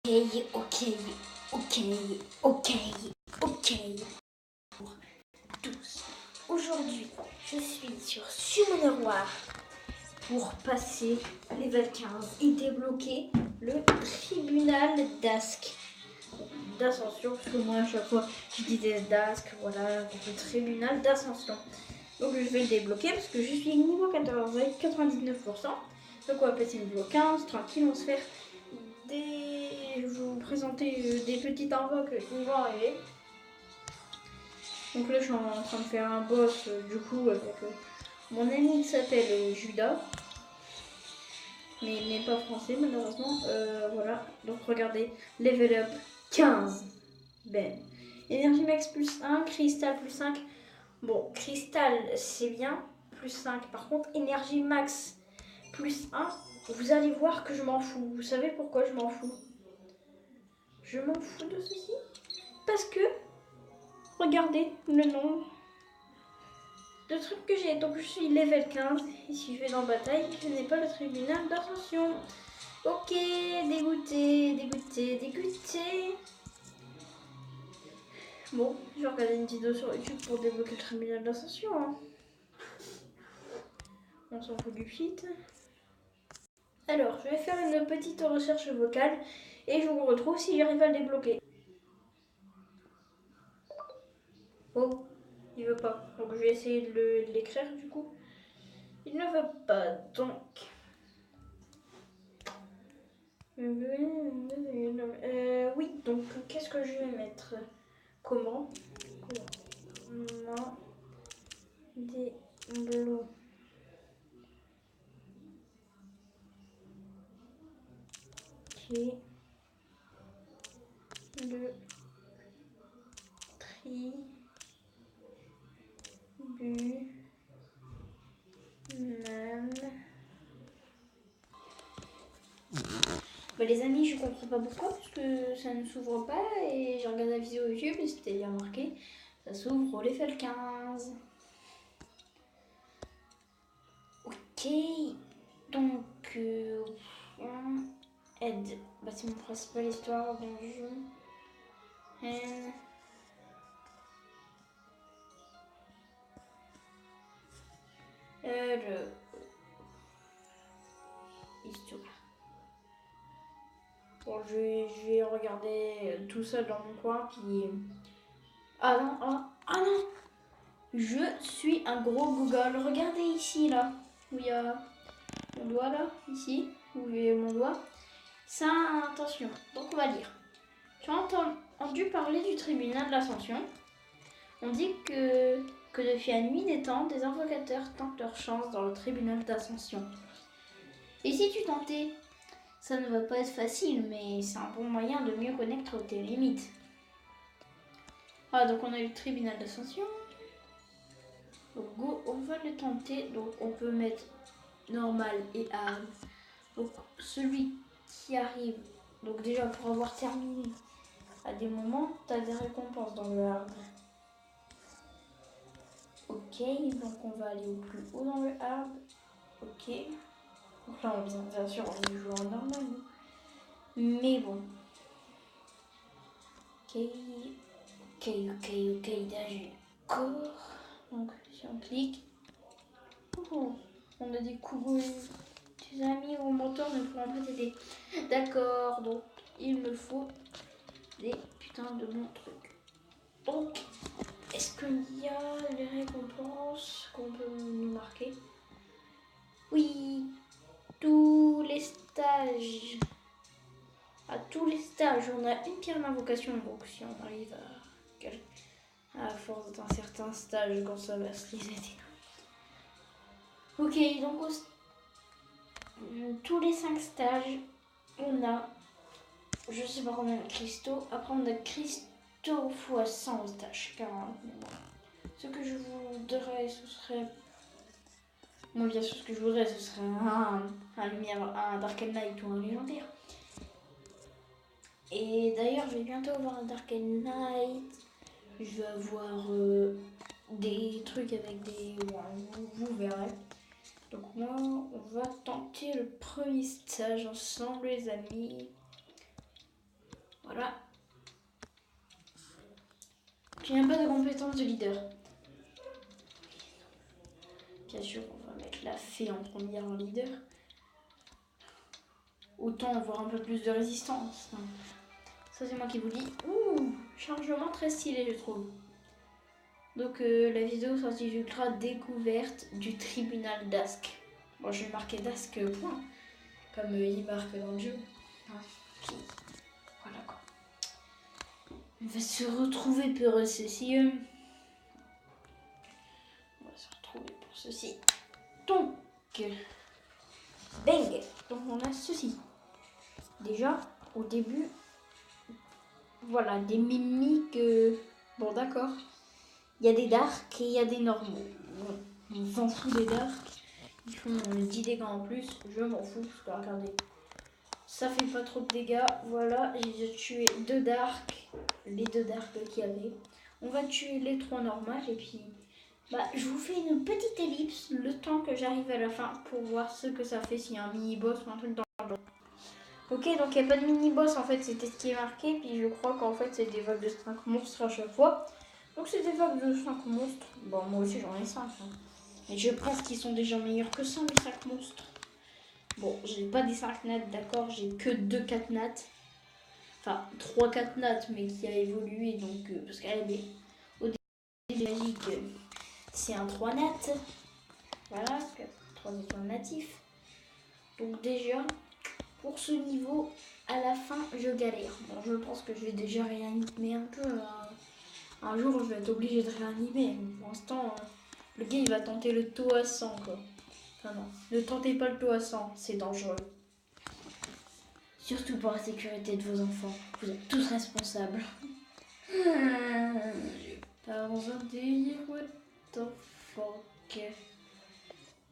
Ok. Pour tous. Aujourd'hui, je suis sur Summoner War pour passer level 15 et débloquer le tribunal d'ascension, parce que moi à chaque fois je disais d'Ask, voilà, donc le tribunal d'ascension. Donc je vais le débloquer parce que je suis niveau 14 avec 99%. Donc on va passer niveau 15, tranquille, on va se faire je vais vous présenter des petites invoques qui vont arriver. Donc là je suis en train de faire un boss du coup avec mon ami qui s'appelle Judas. Mais il n'est pas français malheureusement. Voilà, donc regardez, level up 15. Ben. Énergie max plus 1, cristal plus 5. Bon, cristal c'est bien, plus 5. Par contre, énergie max plus 1, vous allez voir que je m'en fous. Vous savez pourquoi je m'en fous? Je m'en fous de ceci parce que, regardez le nombre de trucs que j'ai. Donc je suis level 15 et si je vais dans bataille, je n'ai pas le tribunal d'ascension. Ok, dégoûté. Bon, je vais regarder une vidéo sur YouTube pour débloquer le tribunal d'ascension. Hein. On s'en fout du feat. Alors, je vais faire une petite recherche vocale et je vous retrouve si j'arrive à le débloquer. Oh, il veut pas. Donc je vais essayer de l'écrire du coup. Il ne veut pas, donc... oui, donc qu'est-ce que je vais mettre? Comment débloquer le tribunal. Bah les amis, je comprends pas pourquoi, parce que ça ne s'ouvre pas et j'ai regardé la vidéo YouTube et c'était bien marqué. Ça s'ouvre au level 15. Ok, donc aide. Bah c'est mon principal histoire, donjon. Le histoire. Bon, je vais regarder tout seul dans mon coin, puis... Ah non. Je suis un gros Google. Regardez ici, là, où il y a mon doigt, là, ici, où il y a mon doigt. Ça, attention. Donc, on va lire. J'ai entendu parler du tribunal de l'Ascension. On dit que depuis la nuit des temps, des invocateurs tentent leur chance dans le tribunal d'Ascension. Et si tu tentais? Ça ne va pas être facile, mais c'est un bon moyen de mieux connaître tes limites. Ah, donc on a eu le tribunal d'ascension. Donc go, on va le tenter. Donc on peut mettre normal et hard. Donc celui qui arrive, donc déjà pour avoir terminé à des moments, tu as des récompenses dans le hard. Ok, donc on va aller au plus haut dans le hard. Ok. Donc là, bien sûr, on va jouer en normal. Mais bon. Ok, d'accord. Donc, si on clique. On a des coups. Tes amis ou mentors ne pourront pas t'aider. D'accord, donc il me faut des putains de bons trucs. Donc, est-ce qu'il y a les récompenses qu'on peut nous marquer? Oui, tous les stages. À tous les stages, on a une pierre d'invocation. Donc, si on arrive à force d'un certain stage, quand ça va se les aider. Ok, donc tous les 5 stages, on a, je sais pas combien de cristaux. Après, on a cristaux x 100 stages, 40. Ce que je voudrais, ce serait... Moi, bien sûr, ce que je voudrais, ce serait un Dark Knight ou un légendaire. Et d'ailleurs, je vais bientôt avoir un Dark Knight. Je vais avoir des trucs avec des... vous verrez. Donc moi, on va tenter le premier stage ensemble, les amis. Voilà. Tu n'as pas de compétence de leader. Bien sûr, on va mettre la fée en première en leader. Autant avoir un peu plus de résistance. Ça, c'est moi qui vous dis. Ouh, chargement très stylé, je trouve. Donc, la vidéo s'intitulera Découverte du tribunal d'Ask. Bon, je vais marquer d'Ask point, comme il marque dans le jeu. Puis, voilà quoi. On va se retrouver pour ceci. On va se retrouver pour ceci. Donc, bang. Donc, on a ceci. Déjà, au début, voilà, des mimiques. Bon, d'accord. Il y a des darks et il y a des normaux. Bon, on s'en fout des darks. Ils font 10 dégâts en plus. Je m'en fous parce que regardez, ça fait pas trop de dégâts. Voilà, j'ai tué 2 darks. Les 2 darks qu'il y avait. On va tuer les 3 normales et puis je vous fais une petite ellipse le temps que j'arrive à la fin pour voir ce que ça fait s'il y a un mini-boss ou un truc dans le genre. Ok, donc il n'y a pas de mini-boss en fait, c'était ce qui est marqué. Puis je crois qu'en fait c'est des vagues de 5 monstres à chaque fois. Donc c'est des vagues de 5 monstres. Bon, moi aussi j'en ai 5. Mais je pense qu'ils sont déjà meilleurs que ça, mes 5 monstres. Bon, j'ai pas des 5 nats, d'accord, j'ai que 2 4 nats. Enfin, 3 4 nats, mais qui a évolué, donc, parce qu'elle est au début magique, c'est un 3 nat. Voilà, 3 étoiles natifs. Donc déjà, pour ce niveau, à la fin, je galère. Bon, je pense que je vais déjà réanimer un peu. Un jour, je vais être obligée de réanimer. Pour l'instant, le gars, il va tenter le taux à 100, quoi. Enfin non, ne tentez pas le taux à 100, c'est dangereux. Surtout pour la sécurité de vos enfants. Vous êtes tous responsables. Pas dans un délire, what the fuck.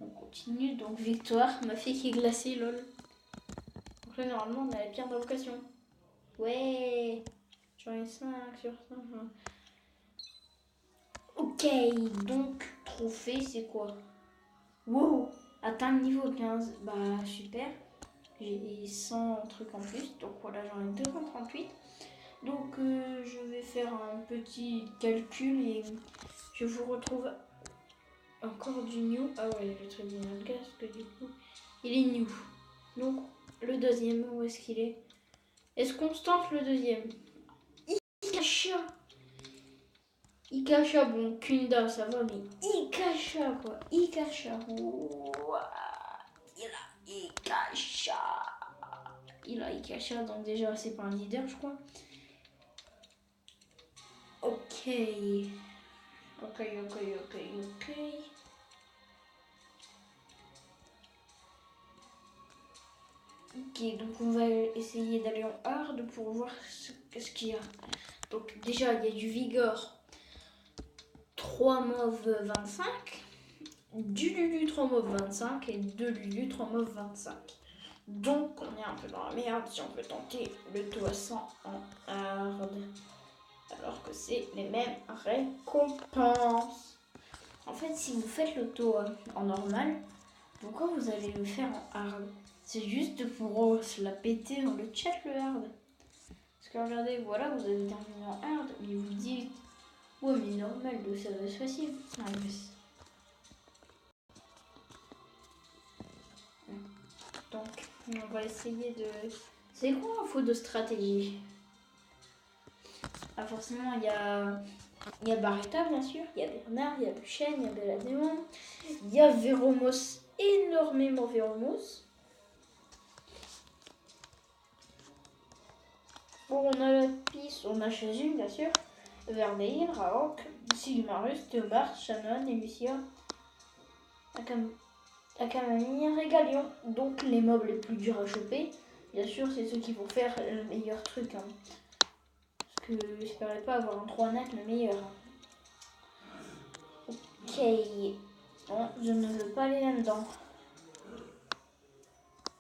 On continue, donc victoire. Ma fille qui est glacée, lol. Donc là, normalement, on a la pierre d'invocation. Ouais. J'en ai 5 sur 5. Ok, donc trophée, c'est quoi? Wow, atteindre niveau 15. Bah, super. J'ai 100 trucs en plus, donc voilà, j'en ai 238. Donc je vais faire un petit calcul et je vous retrouve encore du new. Ah ouais, le tribunal parce que du coup, il est new. Donc le deuxième, où est-ce qu'il est? Est-ce qu'on se tente le deuxième? Ikasha. Ikasha, bon, Kunda, ça va, mais Ikasha, quoi. Ikasha. Ouah. Il a Ikasha. Il a Ikasha, donc déjà c'est pas un leader, je crois. Ok. Ok. Ok, donc on va essayer d'aller en hard pour voir ce qu'il y a. Donc déjà, il y a du Vigor 3 mauves 25, du Lulu 3 mauves 25 et 2 Lulu 3 mauves 25. Donc on est un peu dans la merde si on peut tenter le taux à 100 en hard. Alors que c'est les mêmes récompenses. En fait, si vous faites le taux en normal, pourquoi vous allez le faire en hard? C'est juste pour se la péter dans le chat, le hard. Parce que regardez, voilà, vous avez terminé en hard, mais vous dites, ouais, mais normal, ça va être facile. Non, donc, on va essayer de... C'est quoi un faux de stratégie? Ah, forcément, il y a Barretta, bien sûr, il y a Bernard, il y a Buchen, il y a Belladémon, il y a Véromos, énormément Véromos. Bon, on a la piste, on a Chazune, bien sûr, Vermeil, Raok, Sigmarus, Théobard, Shannon, Elysia, Akamani, Régalion. Donc les mobs les plus durs à choper. Bien sûr, c'est ceux qui vont faire le meilleur truc. Hein. Parce que j'espérais pas avoir un 3 nat le meilleur. Ok. Bon, je ne veux pas aller là-dedans.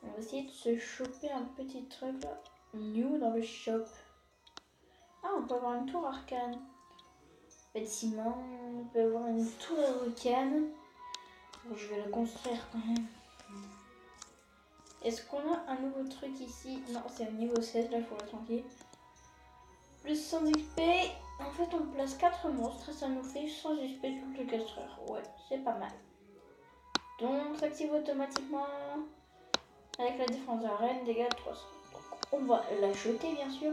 On va essayer de se choper un petit truc là. New dans le shop. Ah, on peut avoir une tour arcane. Bâtiment, on peut avoir une tour arcane. Bon, je vais la construire quand même. Est-ce qu'on a un nouveau truc ici? Non, c'est au niveau 16, là, il faut le tranquille. Plus 100 XP. En fait, on place 4 monstres et ça nous fait 100 XP toutes les 4 heures. Ouais, c'est pas mal. Donc, ça active automatiquement avec la défense d'arène, dégâts de 300. Donc, on va l'acheter, bien sûr.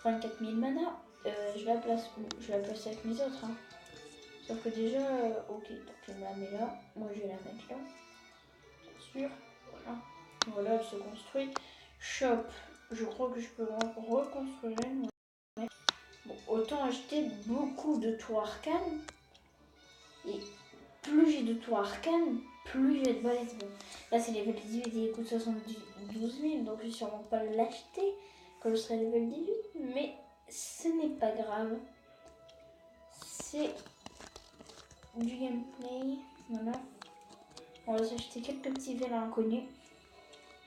24 000 mana. Je la place où? Je la place avec mes autres. Hein. Sauf que déjà, ok, donc je la mets là. Moi, je vais la mettre là. Bien sûr. Voilà. Voilà, elle se construit. Shop. Je crois que je peux reconstruire une. Bon, autant acheter beaucoup de toits arcanes. Et plus j'ai de toits arcanes, plus j'ai de balaises. Bon, là c'est level 18 et il coûte 72 000, donc je vais sûrement pas l'acheter quand je serai level 18. Mais ce n'est pas grave. C'est du gameplay. Voilà. On va s'acheter quelques petits vélins inconnus.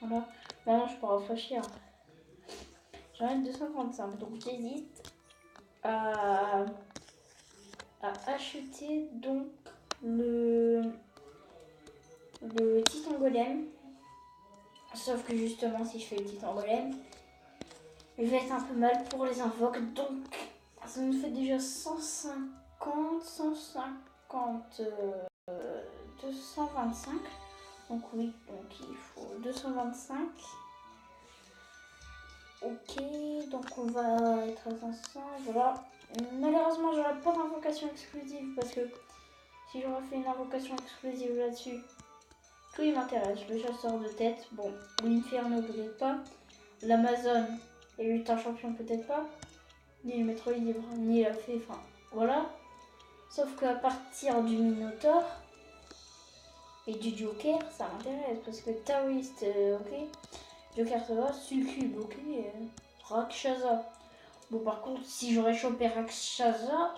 Voilà. Maintenant je peux rafraîchir. J'en ai 235, donc j'hésite à acheter donc le titan golem. Sauf que justement si je fais le titan golem, je vais être un peu mal pour les invoques. Donc ça nous fait déjà 150, 150, 225. Donc oui, donc il faut 225. Ok, donc on va être à 500, voilà. Malheureusement, j'aurai pas d'invocation exclusive parce que si j'aurais fait une invocation exclusive là-dessus, tout il m'intéresse. Le chasseur de tête, bon, l'inferno peut-être pas, l'Amazon et le lutin champion peut-être pas, ni le Metroid libre, ni la fée, enfin voilà. Sauf qu'à partir du Minotaur et du Joker, ça m'intéresse parce que Taoist, ok, Joker ça va, Succube, ok, Rakshasa. Bon, par contre, si j'aurais chopé Rakshasa,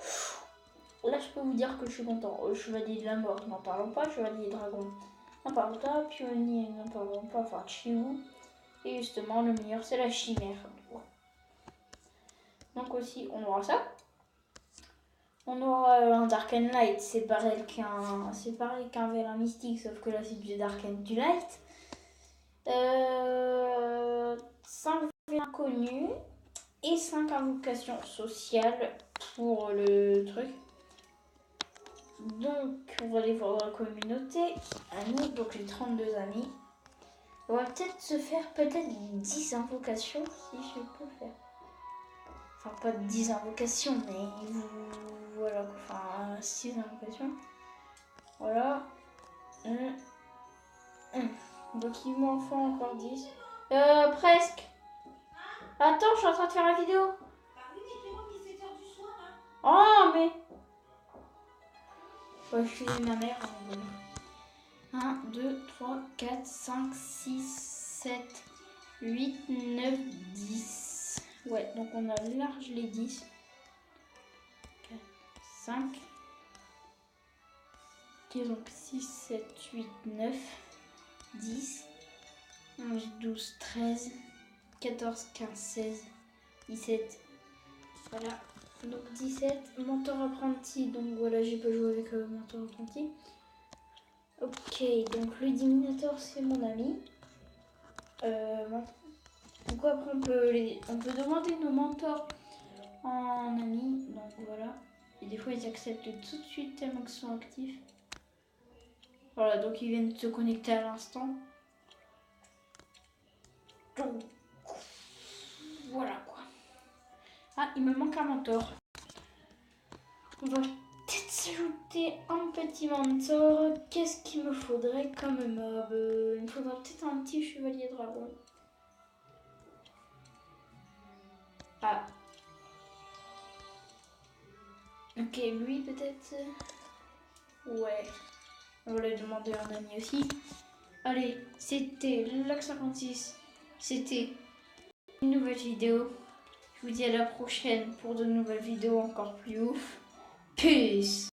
là je peux vous dire que je suis content. Chevalier de la mort, n'en parlons pas. Chevalier dragon, n'en parlons pas. Pionnier, n'en parlons pas. Enfin, Chiou. Et justement, le meilleur, c'est la chimère. Donc aussi, on aura ça. On aura un Dark and Light. C'est pareil qu'un vélin mystique, sauf que là, c'est du Dark and du Light. 5 vélins connus. Et 5 invocations sociales pour le truc. Donc, on va aller voir la communauté. Amis, donc les 32 amis. On va peut-être se faire 10 invocations si je peux faire. Enfin, pas 10 invocations, mais voilà. Enfin, 6 invocations. Voilà. Donc, il m'en faut encore 10. Presque. Attends, je suis en train de faire la vidéo. Bah oui, mais c'est moi qui 7h du soir, hein. Oh, mais... Ouais, je suis ma mère. 1, 2, 3, 4, 5, 6, 7, 8, 9, 10. Ouais, donc on a large les 10. 4, 5. Ok, donc 6, 7, 8, 9, 10, 11, 12, 13, 14, 15, 16, 17. Voilà. Donc 17. Mentor apprenti. Donc voilà, j'ai pas joué avec mentor apprenti. Ok, donc le Diminator c'est mon ami. Donc après on peut demander nos mentors en ami. Donc voilà. Et des fois ils acceptent tout de suite tellement qu'ils sont actifs. Voilà, donc ils viennent se connecter à l'instant. Donc voilà quoi. Ah, il me manque un mentor. On va peut-être s'ajouter un petit mentor. Qu'est-ce qu'il me faudrait comme mob? Il me faudra peut-être un petit chevalier dragon. Ah. Ok, lui peut-être. Ouais. On va lui demander un ami aussi. Allez, c'était Lac56. C'était une nouvelle vidéo. Je vous dis à la prochaine pour de nouvelles vidéos encore plus ouf. Peace!